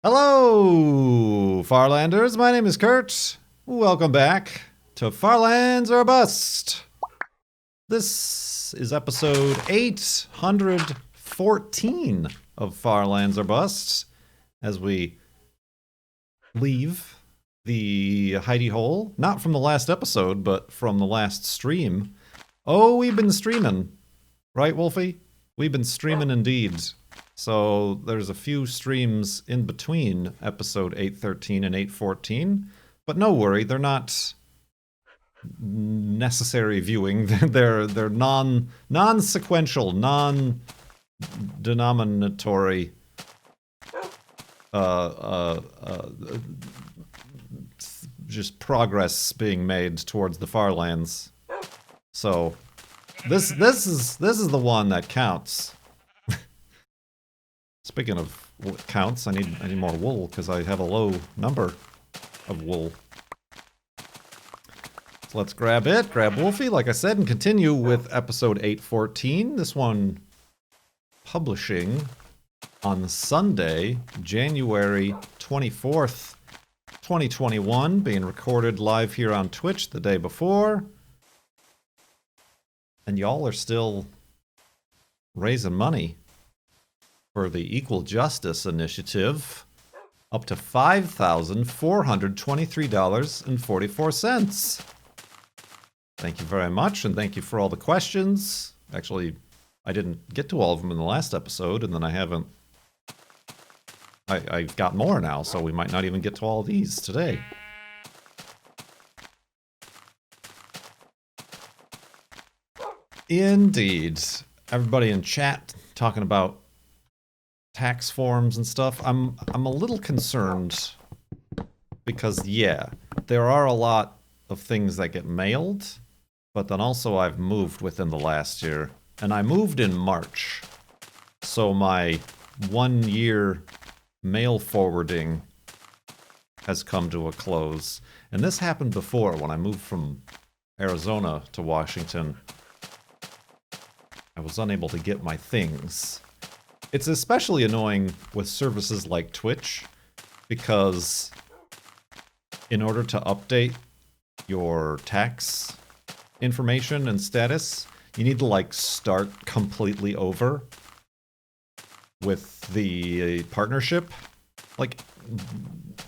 Hello, Farlanders. My name is Kurt. Welcome back to Farlands or Bust. This is episode 814 of Farlands or Bust as we leave the hidey hole, not from the last episode, but from the last stream. Oh, we've been streaming, right, Wolfie? We've been streaming indeed. So there's a few streams in between episode 813 and 814, but no worry, they're not necessary viewing. They're non-sequential, non-denominatory just progress being made towards the Farlands. So this is the one that counts. Speaking of what counts, I need more wool because I have a low number of wool. So let's grab it, grab Wolfie, like I said, and continue with episode 814. This one publishing on Sunday, January 24th, 2021, being recorded live here on Twitch the day before. And y'all are still raising money for the Equal Justice Initiative, up to $5,423.44. Thank you very much, and thank you for all the questions. Actually, I didn't get to all of them in the last episode, and then I haven't... I've got more now, so we might not even get to all of these today. Indeed. Everybody in chat talking about tax forms and stuff. I'm a little concerned because, yeah, there are a lot of things that get mailed, but then also I've moved within the last year, and I moved in March, so my 1 year mail forwarding has come to a close. And this happened before when I moved from Arizona to Washington. I was unable to get my things. It's especially annoying with services like Twitch, because in order to update your tax information and status, you need to like start completely over with the partnership like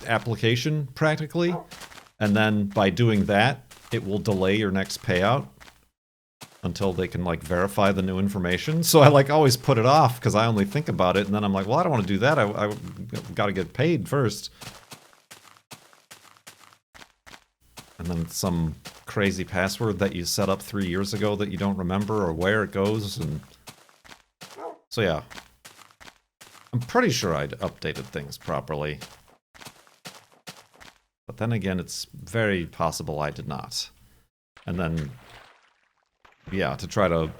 application practically, and then by doing that it will delay your next payout until they can like verify the new information. So I like always put it off because I only think about it, and then I'm like, well, I don't want to do that. I got to get paid first. And then some crazy password that you set up 3 years ago that you don't remember or where it goes, and so yeah. I'm pretty sure I'd updated things properly. But then again, it's very possible I did not. And then yeah, to try to,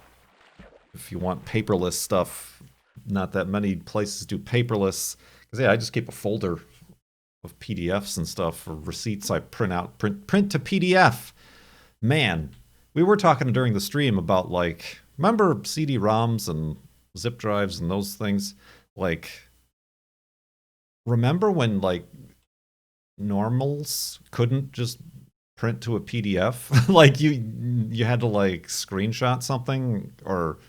if you want paperless stuff, not that many places do paperless. Because yeah, I just keep a folder of PDFs and stuff for receipts I print out, print to PDF. Man, we were talking during the stream about like, remember CD-ROMs and zip drives and those things? Like, remember when like normals couldn't just print to a PDF? Like you had to like screenshot something or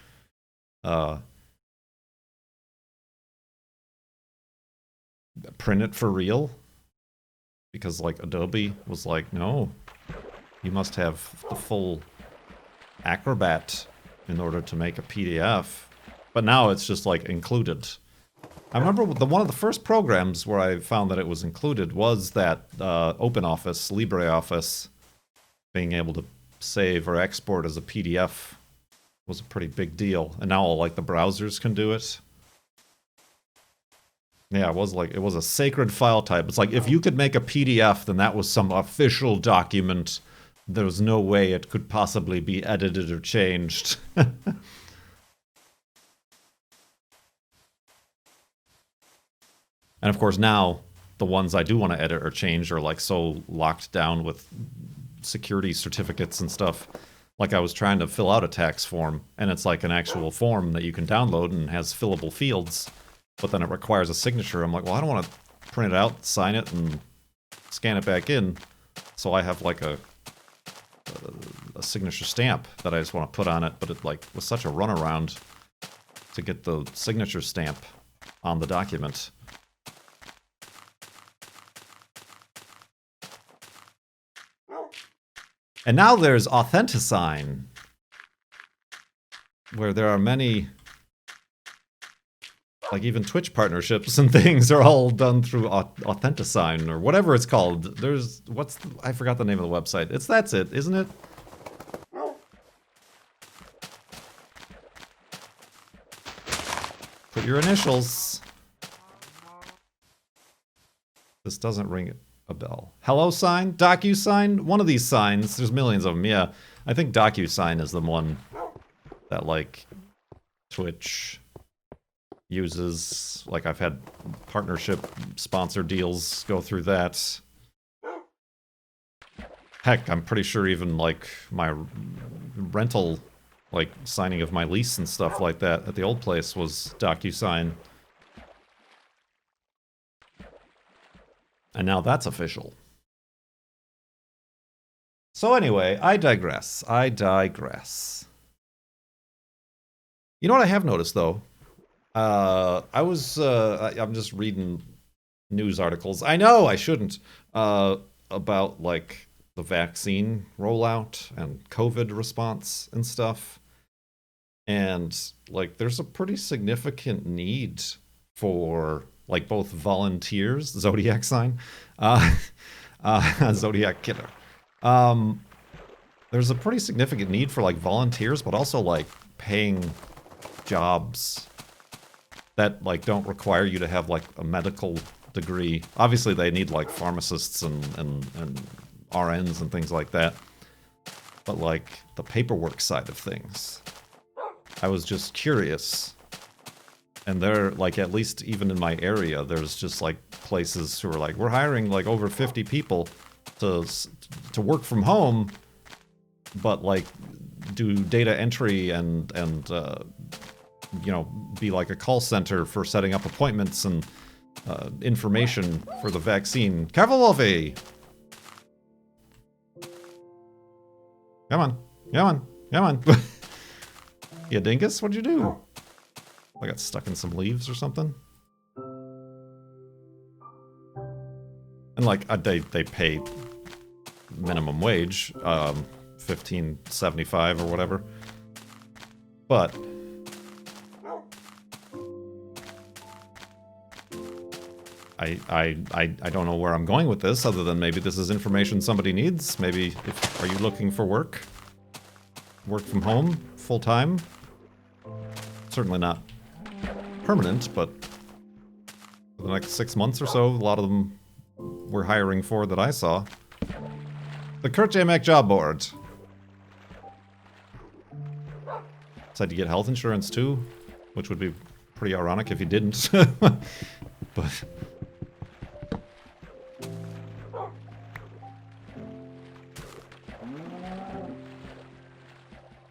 print it for real, because like Adobe was like, no, you must have the full Acrobat in order to make a PDF. But now it's just like included. I remember one of the first programs where I found that it was included was that OpenOffice, LibreOffice. Being able to save or export as a PDF was a pretty big deal, and now all like the browsers can do it. Yeah, it was a sacred file type. It's like if you could make a PDF, then that was some official document. There was no way it could possibly be edited or changed. And of course now, the ones I do want to edit or change are like so locked down with security certificates and stuff. Like I was trying to fill out a tax form, and it's like an actual form that you can download and has fillable fields, but then it requires a signature. I'm like, well, I don't want to print it out, sign it, and scan it back in. So I have like a signature stamp that I just want to put on it, but it like was such a runaround to get the signature stamp on the document. And now there's Authentisign, where there are many, like even Twitch partnerships and things are all done through Authentisign or whatever it's called. There's, I forgot the name of the website. That's it, isn't it? Put your initials. This doesn't ring a bell. HelloSign? DocuSign? One of these signs. There's millions of them, yeah. I think DocuSign is the one that, like, Twitch uses. Like, I've had partnership sponsor deals go through that. Heck, I'm pretty sure even, like, my rental, like, signing of my lease and stuff like that at the old place was DocuSign. And now that's official. So anyway, I digress. I digress. You know what I have noticed, though? I'm just reading news articles. I know I shouldn't. About, like, the vaccine rollout and COVID response and stuff. And, like, there's a pretty significant need for, like, both volunteers, Zodiac sign, Zodiac killer. There's a pretty significant need for, like, volunteers, but also, like, paying jobs that, like, don't require you to have, like, a medical degree. Obviously, they need, like, pharmacists and RNs and things like that. But, like, the paperwork side of things. I was just curious. And they're, like, at least even in my area, there's just, like, places who are like, we're hiring, like, over 50 people to work from home, but, like, do data entry and you know, be like a call center for setting up appointments and information for the vaccine. Cavalovi! Come on. Come on. Come on. Yeah, dingus, what'd you do? I got stuck in some leaves or something. And like they pay minimum wage, $15.75 or whatever. But I don't know where I'm going with this, other than maybe this is information somebody needs. Maybe are you looking for work? Work from home, full time? Certainly not permanent, but for the next 6 months or so, a lot of them we're hiring for that I saw. The Kurt J. Mac job board. Said you get health insurance too, which would be pretty ironic if you didn't. But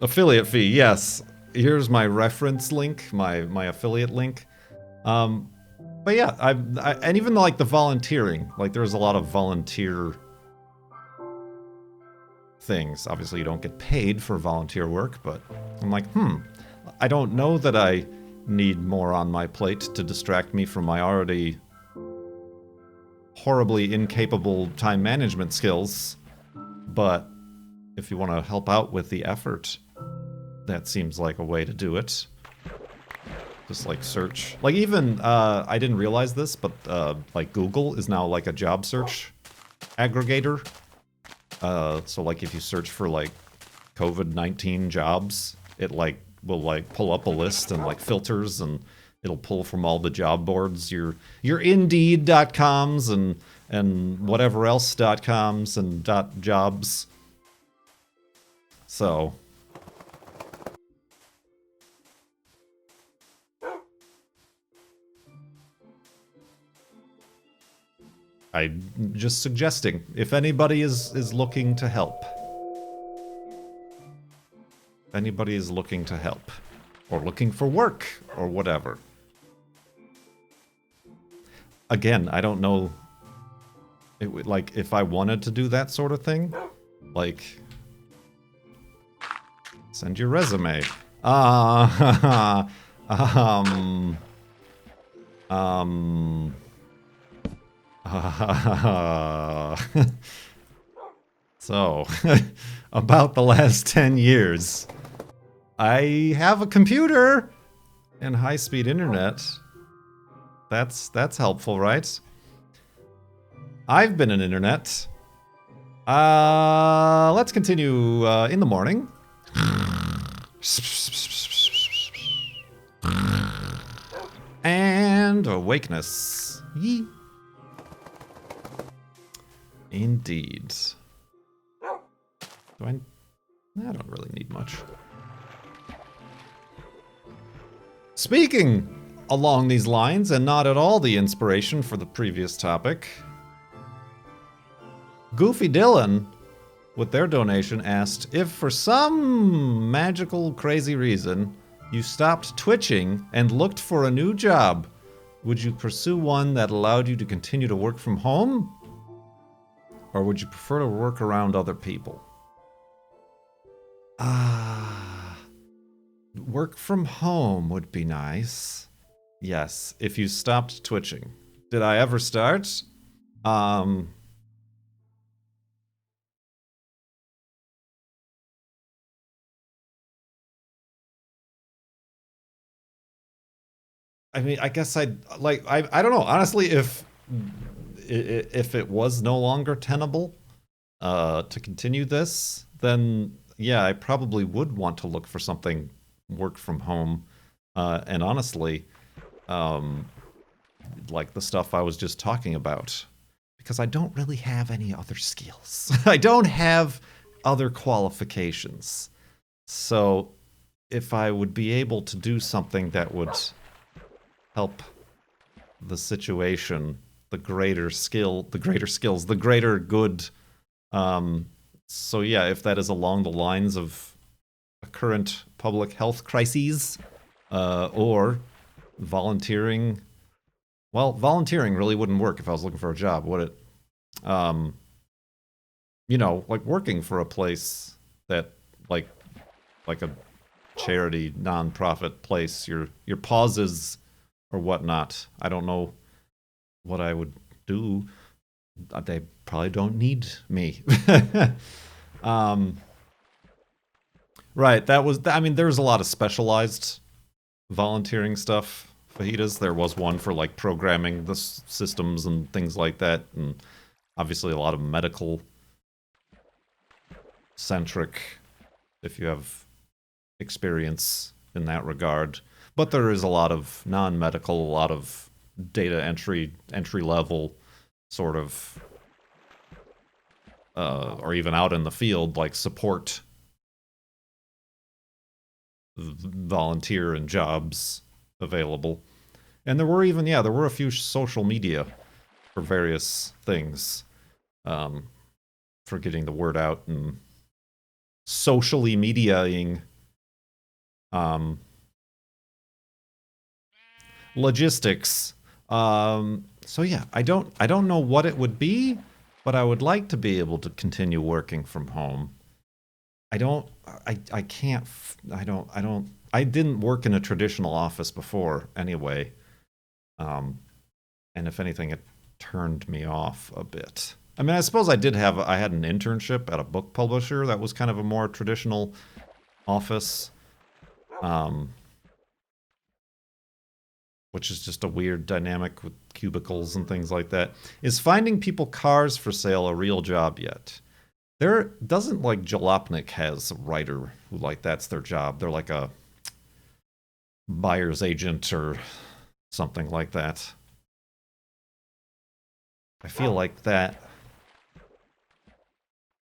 affiliate fee, yes. Here's my reference link, my affiliate link. But yeah, and even like the volunteering, like there's a lot of volunteer things. Obviously you don't get paid for volunteer work, but I'm like, I don't know that I need more on my plate to distract me from my already horribly incapable time management skills. But if you want to help out with the effort, that seems like a way to do it. Just like search. Like even, I didn't realize this, but like Google is now like a job search aggregator. So like if you search for like COVID-19 jobs, it like will like pull up a list and like filters, and it'll pull from all the job boards, your Indeed.coms and whatever else.coms and .jobs. So I'm just suggesting, if anybody is looking to help. If anybody is looking to help. Or looking for work, or whatever. again, I don't know. It would, like, if I wanted to do that sort of thing, like, send your resume. Um, um, so, about the last 10 years, I have a computer and high-speed internet. That's helpful, right? I've been an internet. Let's continue in the morning. And awakeness. Yee. Indeed. I don't really need much. Speaking along these lines, and not at all the inspiration for the previous topic, Goofy Dylan, with their donation, asked if for some magical crazy reason you stopped twitching and looked for a new job, would you pursue one that allowed you to continue to work from home? Or would you prefer to work around other people? Work from home would be nice. Yes, if you stopped twitching. Did I ever start? I mean, I guess I don't know. Honestly, if it was no longer tenable to continue this, then yeah, I probably would want to look for something work from home. And honestly, like the stuff I was just talking about, because I don't really have any other skills. I don't have other qualifications. So if I would be able to do something that would help the situation, the greater skills, the greater good. So yeah, if that is along the lines of a current public health crises, or volunteering. Well, volunteering really wouldn't work if I was looking for a job, would it? You know, like working for a place that, like a charity, non-profit place, your pauses or whatnot. I don't know what I would do. They probably don't need me. Right, that was, I mean, there's a lot of specialized volunteering stuff. Fajitas, there was one for like programming the systems and things like that, and obviously a lot of medical centric if you have experience in that regard. But there is a lot of non-medical, a lot of data entry level sort of, or even out in the field, like support volunteer and jobs available. And there were even, there were a few social media for various things, for getting the word out and socially mediating logistics. So yeah, I don't know what it would be, but I would like to be able to continue working from home. I didn't work in a traditional office before anyway. And if anything, it turned me off a bit. I mean, I suppose I had an internship at a book publisher that was kind of a more traditional office. Which is just a weird dynamic with cubicles and things like that. Is finding people cars for sale a real job yet? There doesn't, like, Jalopnik has a writer who, like, that's their job. They're like a buyer's agent or something like that. I feel like that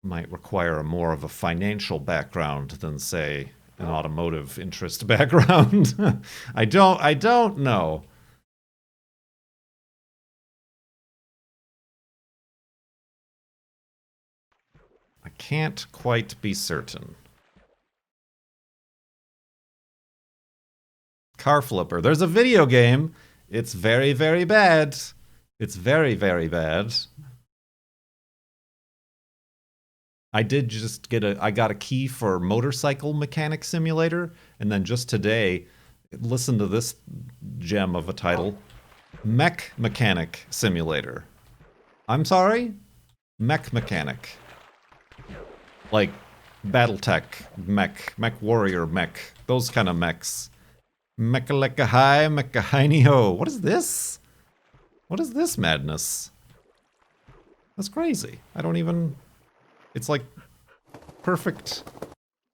might require more of a financial background than, say, an automotive interest background. I don't know. I can't quite be certain. Car Flipper. There's a video game. It's very, very bad. It's very, very bad. I did just get I got a key for Motorcycle Mechanic Simulator, and then just today, listen to this gem of a title. Mech Mechanic Simulator. I'm sorry? Mech Mechanic. Like, Battletech mech, Mech Warrior mech, those kind of mechs. Mecha hi, mecha hiney ho. What is this? What is this madness? That's crazy. I don't even... It's like perfect.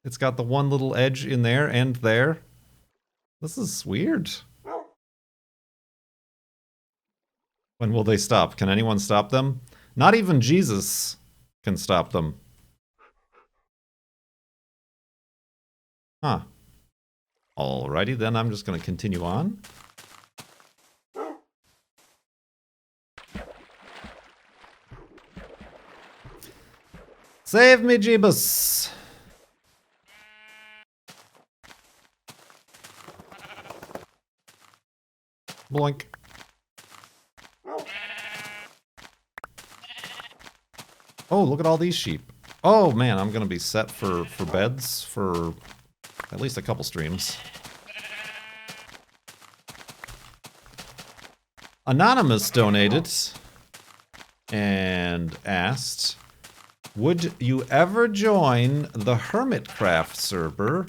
It's got the one little edge in there and there. This is weird. When will they stop? Can anyone stop them? Not even Jesus can stop them. Huh. Alrighty, then I'm just gonna continue on. Save me, Jeebus! Bloink. Oh, look at all these sheep. Oh man, I'm gonna be set for beds for at least a couple streams. Anonymous donated and asked, would you ever join the Hermitcraft server?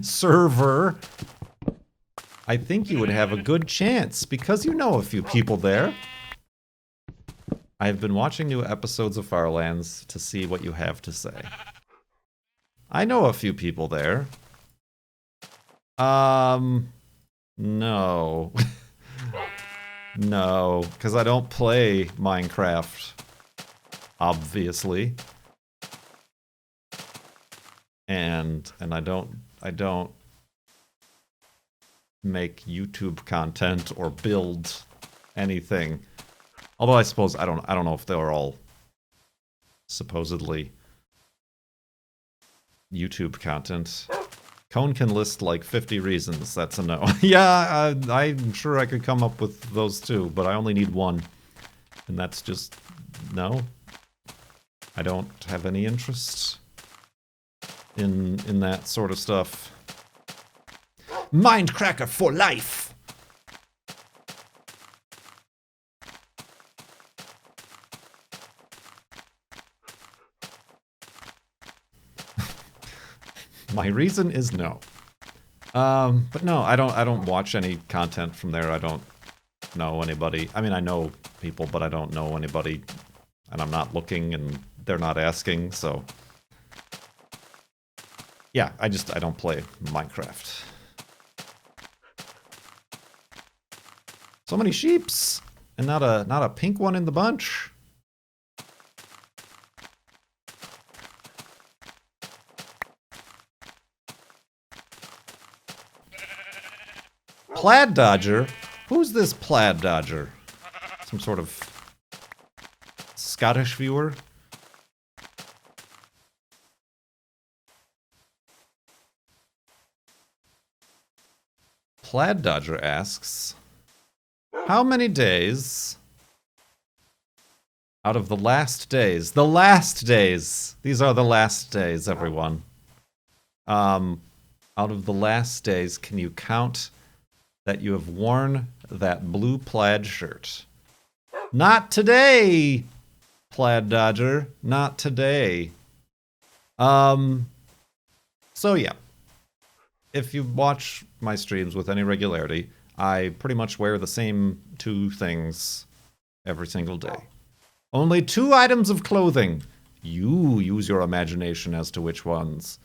Server? I think you would have a good chance because you know a few people there. I've been watching new episodes of Farlands to see what you have to say. I know a few people there. No. No, because I don't play Minecraft. Obviously. And I don't make YouTube content or build anything. Although I suppose I don't know if they're all supposedly YouTube content. Cone can list like 50 reasons. That's a no. Yeah, I'm sure I could come up with those too, but I only need one. And that's just no. I don't have any interest in that sort of stuff. Mindcracker for life! My reason is no. But no, I don't watch any content from there. I don't know anybody. I mean, I know people, but I don't know anybody. And I'm not looking, and they're not asking, so... Yeah, I don't play Minecraft. So many sheeps! And not a pink one in the bunch. Plaid Dodger? Who's this Plaid Dodger? Some sort of Scottish viewer? Plaid Dodger asks, how many days out of the last days, these are the last days, everyone. Out of the last days, can you count that you have worn that blue plaid shirt? Not today, Plaid Dodger. Not today. So yeah. If you watch my streams with any regularity, I pretty much wear the same two things every single day. Only 2 items of clothing. You use your imagination as to which ones.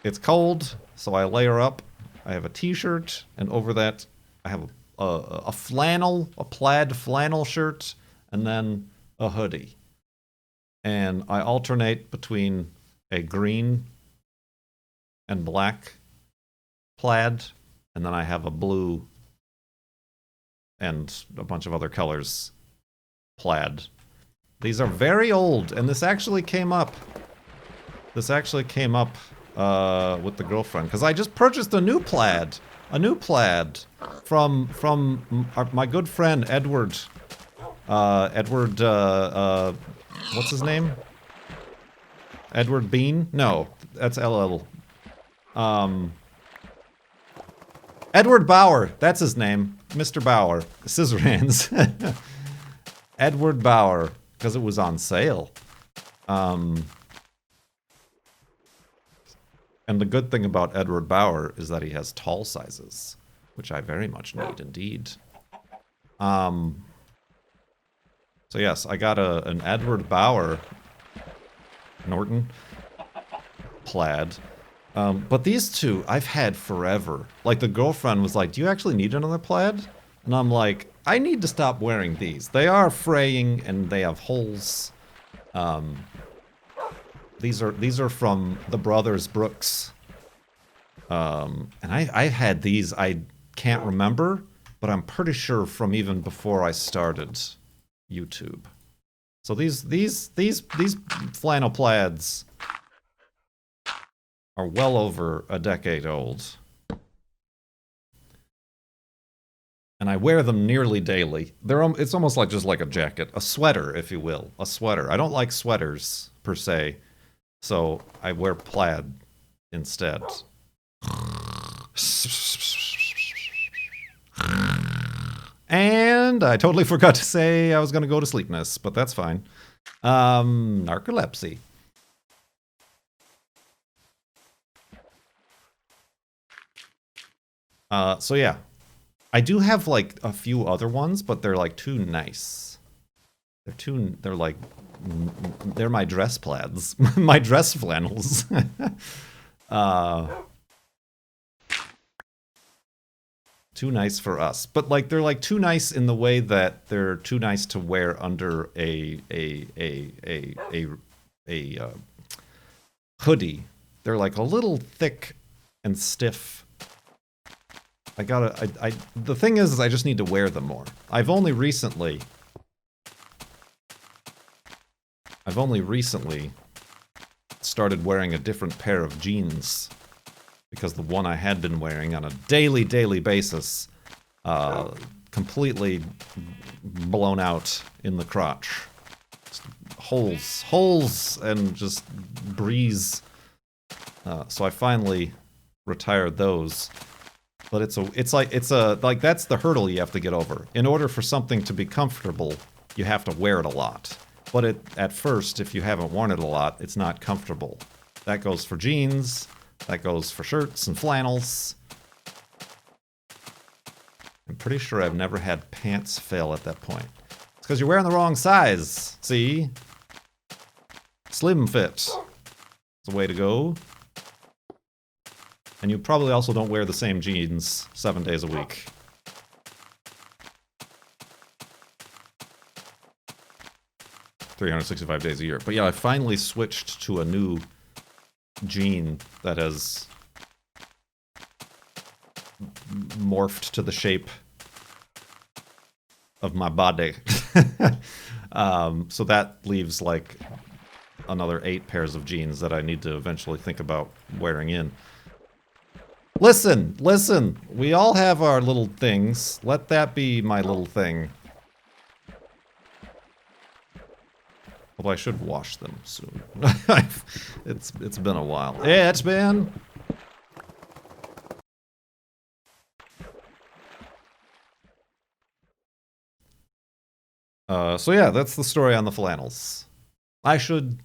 It's cold, so I layer up. I have a t-shirt, and over that, I have a flannel, a plaid flannel shirt, and then a hoodie. And I alternate between a green and black plaid, and then I have a blue and a bunch of other colors plaid. These are very old, and this actually came up. This actually came up with the girlfriend, because I just purchased a new plaid. A new plaid from my good friend Edward. Edward, what's his name? Edward Bean? No, that's LL. Edward Bauer, that's his name. Mr. Bauer. Scissorhands. Edward Bauer, because it was on sale. And the good thing about Edward Bauer is that he has tall sizes, which I very much need indeed. So yes, I got an Edward Bauer Norton plaid. But these two I've had forever. Like, the girlfriend was like, do you actually need another plaid? And I'm like, I need to stop wearing these. They are fraying and they have holes. These are from the Brothers Brooks. And I had these, I can't remember, but I'm pretty sure from even before I started YouTube. So these flannel plaids are well over a decade old. And I wear them nearly daily. It's almost like just like a jacket, a sweater, if you will, a sweater. I don't like sweaters per se, so I wear plaid instead. And I totally forgot to say I was going to go to sleepness, but that's fine. Narcolepsy. So yeah, I do have like a few other ones, but they're like too nice. They're like, they're my dress plaids, my dress flannels. Too nice for us, but like they're like too nice in the way that they're too nice to wear under a hoodie. They're like a little thick and stiff. The thing is I just need to wear them more. I've only recently started wearing a different pair of jeans because the one I had been wearing on a daily basis completely blown out in the crotch. Just holes and just breeze. So I finally retired those. But it's like that's the hurdle you have to get over. In order for something to be comfortable, you have to wear it a lot. But at first, if you haven't worn it a lot, it's not comfortable. That goes for jeans, that goes for shirts and flannels. I'm pretty sure I've never had pants fail at that point. It's because you're wearing the wrong size, see? Slim fit is the way to go. And you probably also don't wear the same jeans 7 days a week. $365 days a year. But yeah, I finally switched to a new jean that has morphed to the shape of my body. So that leaves like another 8 pairs of jeans that I need to eventually think about wearing in. Listen, we all have our little things. Let that be my little thing. Although I should wash them soon. It's been a while. Yeah, it's been. So yeah, that's the story on the flannels. I should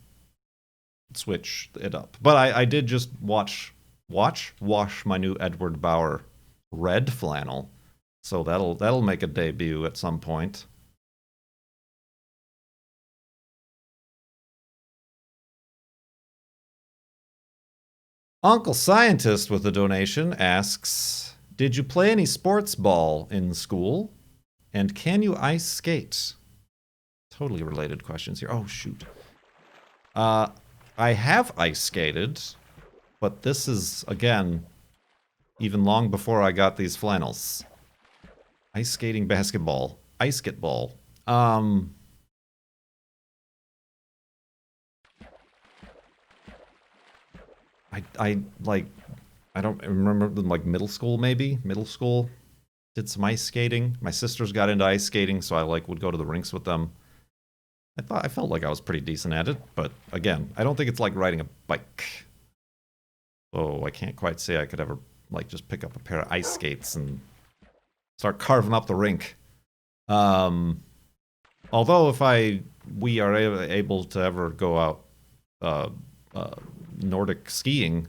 switch it up. But I did just wash my new Edward Bauer red flannel. So that'll make a debut at some point. Uncle Scientist with a donation asks, did you play any sports ball in school? And can you ice skate? Totally related questions here. Oh, shoot. I have ice skated, but this is, again, even long before I got these flannels. Ice skating, basketball, ice skateball. I like, I don't remember, like middle school maybe? Middle school, did some ice skating. My sisters got into ice skating, so I like would go to the rinks with them. I felt like I was pretty decent at it, but again, I don't think it's like riding a bike. Oh, I can't quite say I could ever like just pick up a pair of ice skates and start carving up the rink. Um, Although if we are able to ever go out uh, uh, Nordic skiing,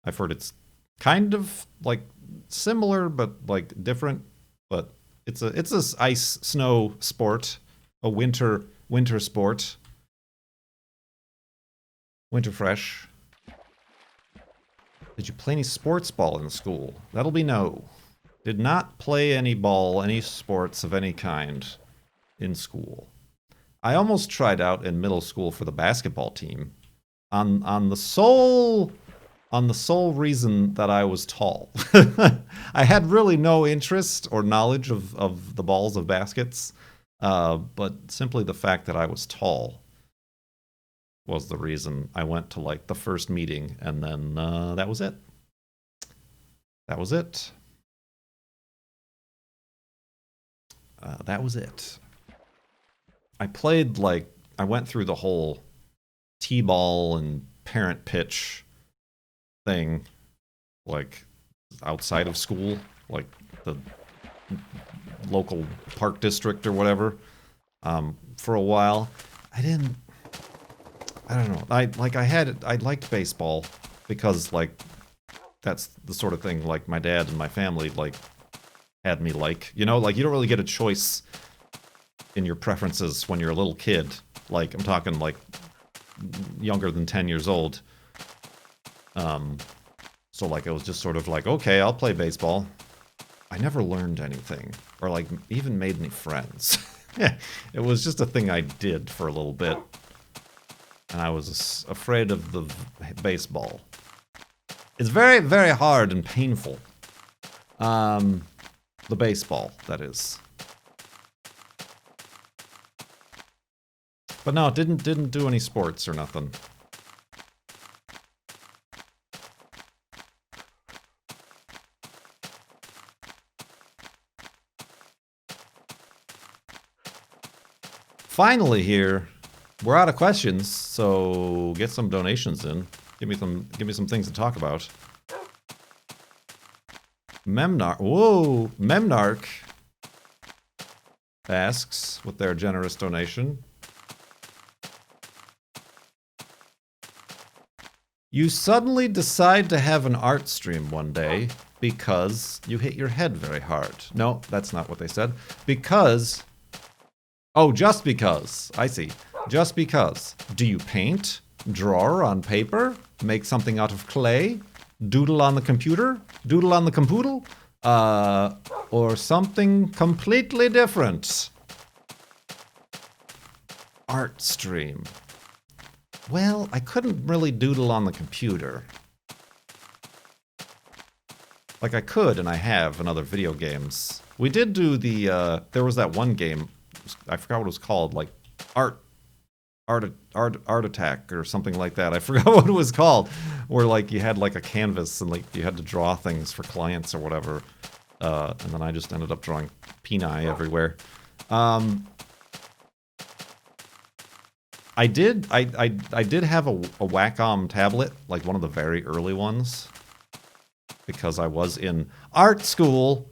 I've heard it's kind of like similar but like different. But it's a ice snow sport, a winter sport, winter fresh. Did you play any sports ball in school? That'll be no. Did not play any ball, any sports of any kind in school. I almost tried out in middle school for the basketball team on the sole reason that I was tall. I had really no interest or knowledge of the balls of baskets, but simply the fact that I was tall was the reason I went to like the first meeting, and then that was it. That was it. That was it. I played like I went through the whole T-ball and parent pitch thing, like outside of school, like the local park district or whatever. For a while, I didn't. I don't know. I liked baseball because like that's the sort of thing like my dad and my family like had me like. You know, like you don't really get a choice in your preferences when you're a little kid. Like I'm talking like younger than 10 years old. So like it was just sort of like, okay, I'll play baseball. I never learned anything or like even made any friends. It was just a thing I did for a little bit. And I was afraid of the baseball. It's very, very hard and painful. The baseball, that is. But no, it didn't do any sports or nothing. Finally here, we're out of questions, so get some donations in. Give me some things to talk about. Memnarch asks with their generous donation. You suddenly decide to have an art stream one day because you hit your head very hard. No, that's not what they said. Because... Oh, just because. I see. Just because. Do you paint? Draw on paper? Make something out of clay? Doodle on the computer? Doodle on the compoodle? Or something completely different? Art stream. Well, I couldn't really doodle on the computer. Like I could, and I have in other video games. We did do the, there was that one game, I forgot what it was called, like Art Attack or something like that. I forgot what it was called, where like you had like a canvas and like you had to draw things for clients or whatever. And then I just ended up drawing peni everywhere. I did have a Wacom tablet, like one of the very early ones, because I was in art school,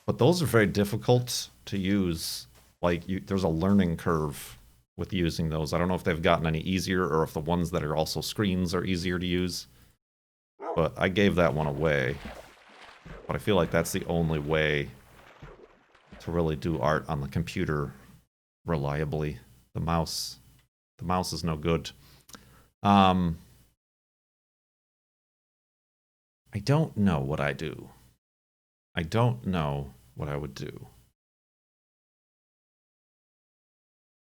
but those are very difficult to use. Like, there's a learning curve with using those. I don't know if they've gotten any easier or if the ones that are also screens are easier to use, but I gave that one away. But I feel like that's the only way to really do art on the computer reliably. The mouse is no good. I don't know what I do. I don't know what I would do.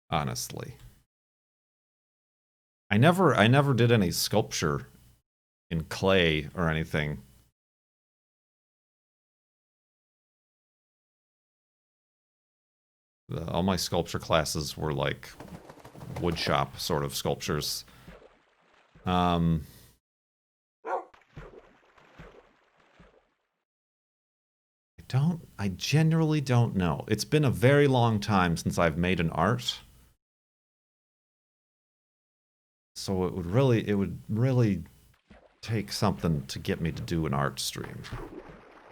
Honestly. I never did any sculpture in clay or anything. All my sculpture classes were like woodshop sort of sculptures. I genuinely don't know. It's been a very long time since I've made an art. So it would really take something to get me to do an art stream.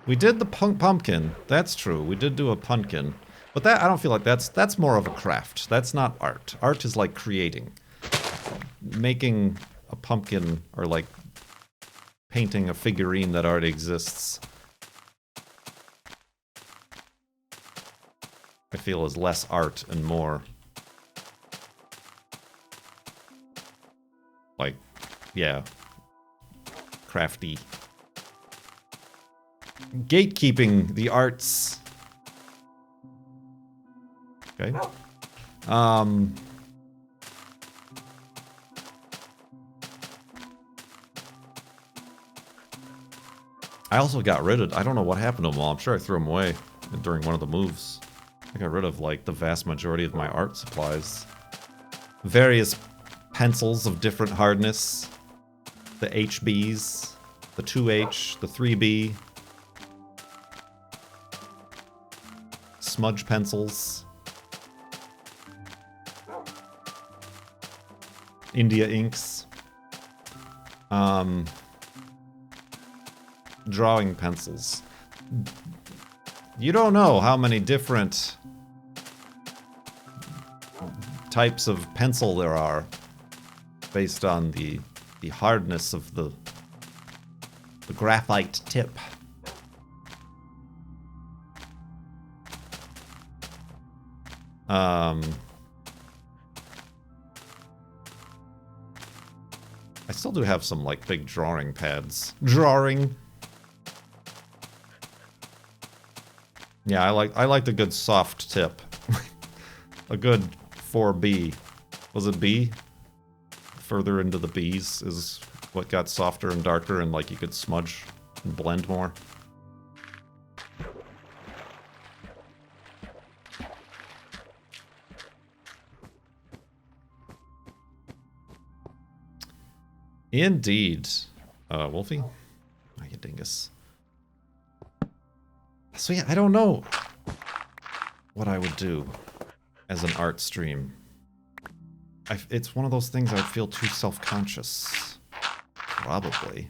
We did the pumpkin. That's true. We did do a pumpkin. But that, I don't feel like that's more of a craft. That's not art. Art is like creating. Making a pumpkin or like painting a figurine that already exists, I feel is less art and more like, yeah, crafty. Gatekeeping the arts. Okay. I also got rid of, I don't know what happened to them all. I'm sure I threw them away during one of the moves. I got rid of like the vast majority of my art supplies. Various pencils of different hardness. The HBs, the 2H, the 3B. Smudge pencils. India inks. Drawing pencils. You don't know how many different types of pencil there are based on the hardness of the graphite tip. I still do have some like big drawing pads. Drawing. Yeah, I like the good soft tip. A good 4B. Was it B? Further into the B's is what got softer and darker and like you could smudge and blend more. Indeed. Wolfie? Oh, you dingus. So yeah, I don't know what I would do as an art stream. It's one of those things I feel too self-conscious. Probably.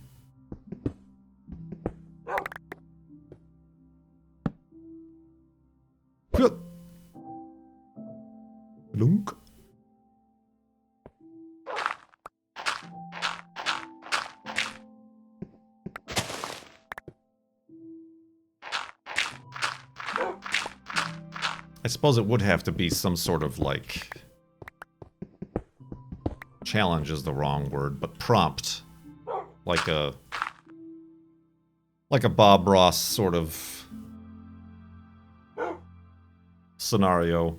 Lunk. I suppose it would have to be some sort of, like... Challenge is the wrong word, but prompt. Like a Bob Ross sort of... scenario.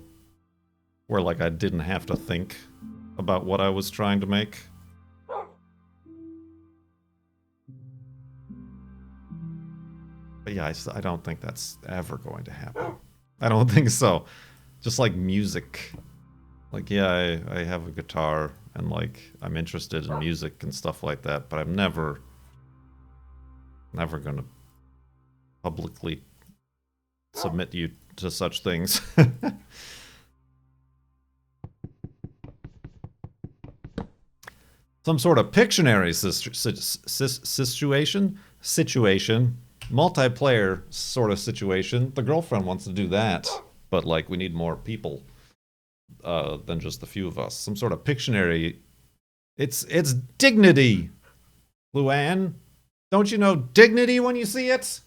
Where, like, I didn't have to think about what I was trying to make. But yeah, I don't think that's ever going to happen. I don't think so. Just like music. Like, yeah, I have a guitar and like I'm interested in music and stuff like that, but I'm never gonna publicly submit you to such things. Some sort of Pictionary situation, multiplayer sort of situation. The girlfriend wants to do that, but like we need more people than just the few of us. Some sort of Pictionary. It's dignity, Luann. Don't you know dignity when you see it?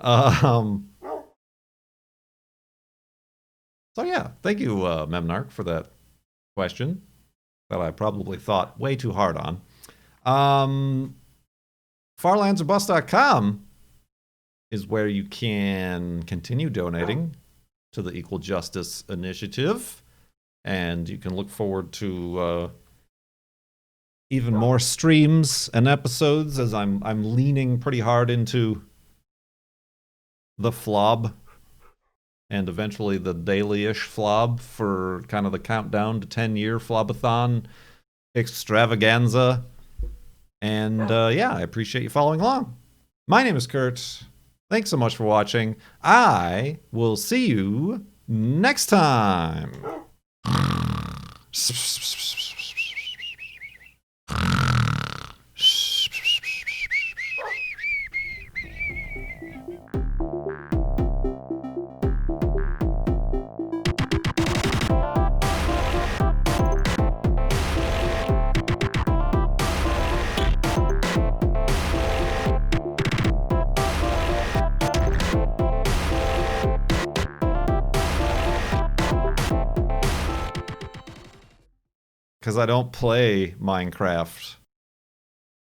So yeah, thank you, Memnarch, for that question that I probably thought way too hard on. Farlandsorbust.com is where you can continue donating to the Equal Justice Initiative, and you can look forward to even more streams and episodes as I'm leaning pretty hard into the flob and eventually the daily-ish flob for kind of the countdown to 10-year flobathon extravaganza. And yeah, I appreciate you following along. My name is Kurt. Thanks so much for watching. I will see you next time. Because I don't play Minecraft